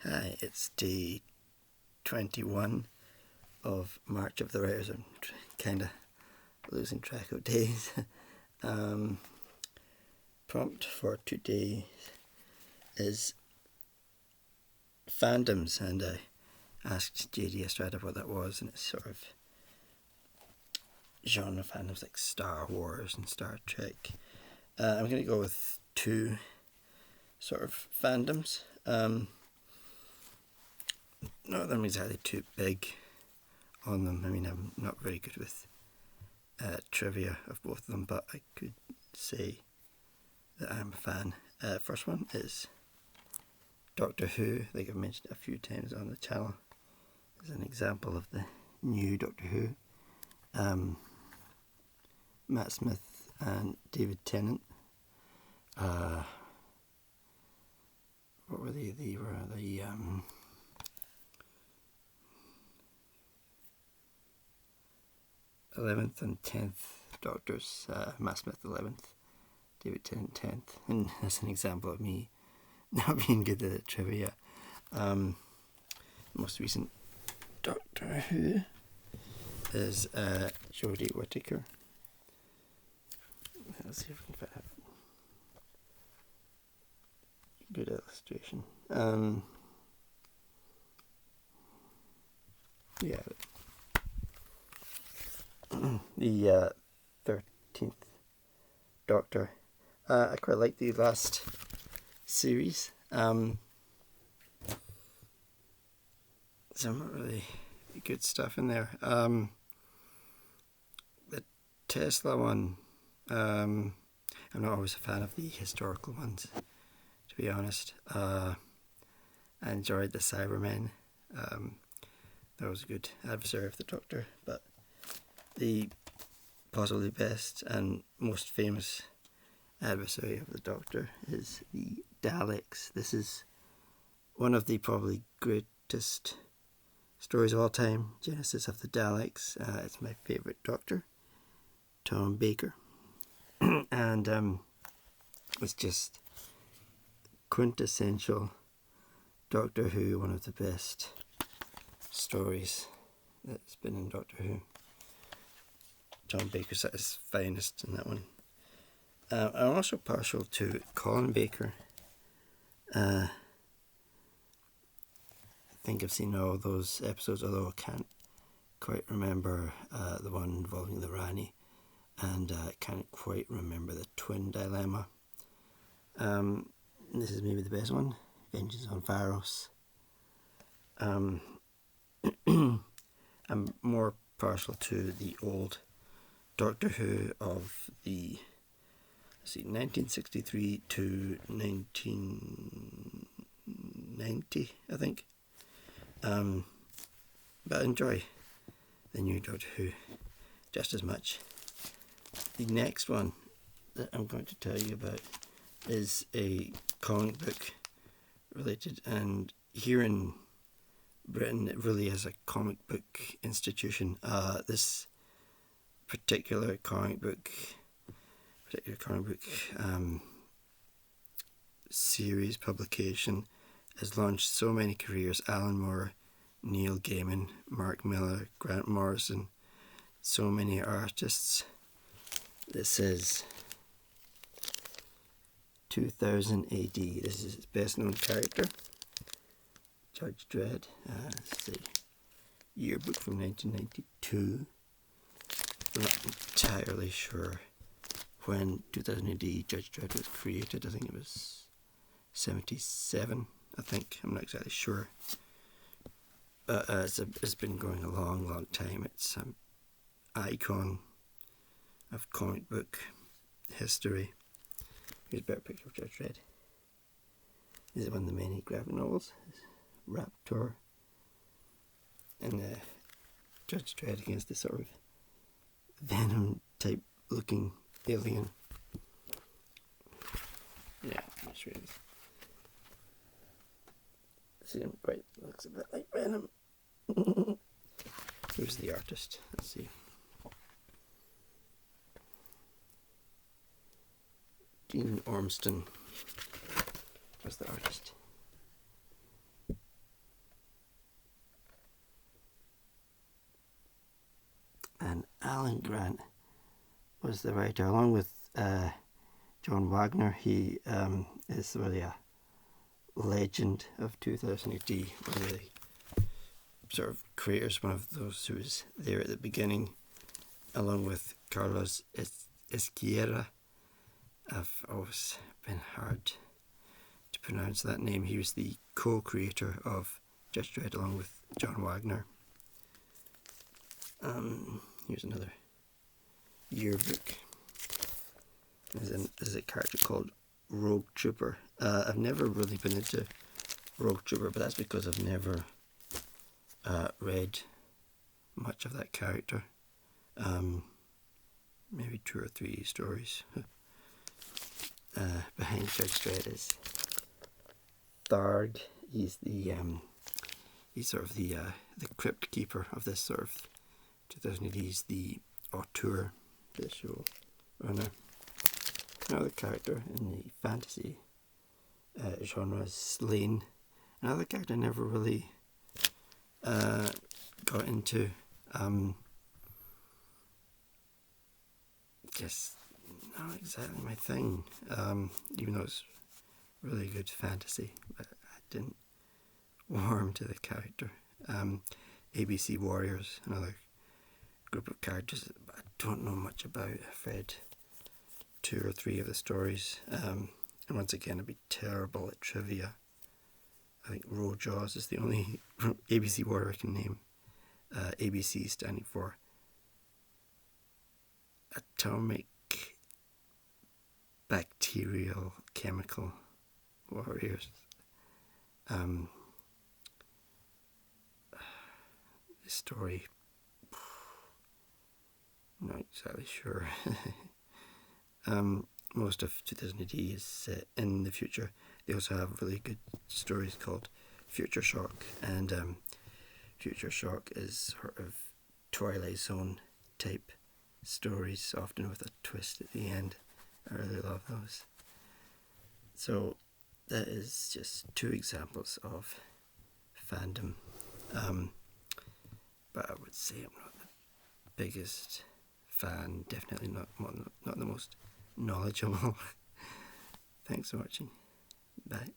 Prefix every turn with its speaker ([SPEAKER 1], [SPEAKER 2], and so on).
[SPEAKER 1] Hi, it's day 21 of March of the Writers. I'm kind of losing track of days. Prompt for today is fandoms, and I asked JD Estrada what that was, and it's sort of genre fandoms like Star Wars and Star Trek. I'm going to go with two sort of fandoms. Not that I'm exactly too big on them. I mean, I'm not very good with trivia of both of them, but I could say that I'm a fan. First one is Doctor Who. I think I've mentioned it a few times on the channel as an example of the new Doctor Who. Matt Smith and David Tennant. What were they? They were the 11th and 10th Doctors. Matt Smith 11th, David Tennant 10th. And that's an example of me not being good at trivia. Most recent Doctor Who is Jodie Whittaker. Let's see if we can find a good illustration. The 13th Doctor. I quite like the last series. Some really good stuff in there. The Tesla one, I'm not always a fan of the historical ones, to be honest. I enjoyed the Cybermen. That was a good adversary of the Doctor, but the possibly best and most famous adversary of the Doctor is the Daleks. This is one of the probably greatest stories of all time, Genesis of the Daleks. It's my favourite Doctor, Tom Baker. And it's just quintessential Doctor Who, one of the best stories that's been in Doctor Who. Tom Baker's at his finest in that one. I'm also partial to Colin Baker. I think I've seen all those episodes, although I can't quite remember the one involving the Rani, and I can't quite remember the twin dilemma. This is maybe the best one, Vengeance on Varos. I'm more partial to the old Doctor Who of the 1963 to 1990, I think. But I enjoy the new Doctor Who just as much. The next one that I'm going to tell you about is a comic book related, and here in Britain it really is a comic book institution. This particular comic book series publication has launched so many careers. Alan Moore, Neil Gaiman, Mark Millar, Grant Morrison, so many artists. This is 2000 AD. This is his best known character, Judge Dredd. This is a yearbook from 1992. I'm not entirely sure when 2000 AD Judge Dredd was created. I think it was 77, I think. I'm not exactly sure. But it's been going a long time. It's an icon of comic book history. Here's a better picture of Judge Dredd. This is one of the many graphic novels. Raptor. And Judge Dredd against this sort of Venom type looking alien. Yeah, I'm not sure it is. See him, right, looks a bit like Venom. Who's the artist? Let's see. Dean Ormston was the artist. Alan Grant was the writer, along with John Wagner. He is really a legend of 2000 AD, one of the sort of creators, one of those who was there at the beginning, along with Carlos Ezquerra. I've always been hard to pronounce that name. He was the co-creator of Judge Dredd along with John Wagner. Here's another yearbook. There's a character called Rogue Trooper. I've never really been into Rogue Trooper, but that's because I've never read much of that character. Maybe 2 or 3 stories. Behind Judge Dredd is Tharg. He's sort of the crypt keeper of this sort of 2000 AD. He's the auteur, the show runner. Another character in the fantasy genre is Slain. Another character I never really got into. Just not exactly my thing. Even though it's really good fantasy, but I didn't warm to the character. ABC Warriors, another group of characters I don't know much about. I've read 2 or 3 of the stories, and once again I'd be terrible at trivia. I think Rojaws is the only ABC Warrior I can name. ABC standing for Atomic Bacterial Chemical Warriors. The story, not exactly sure. Most of 2000 AD is set in the future. They also have really good stories called Future Shock, and Future Shock is sort of Twilight Zone type stories, often with a twist at the end. I really love those. So that is just 2 examples of fandom. But I would say I'm not the biggest fan, definitely not the most knowledgeable. Thanks for watching. Bye.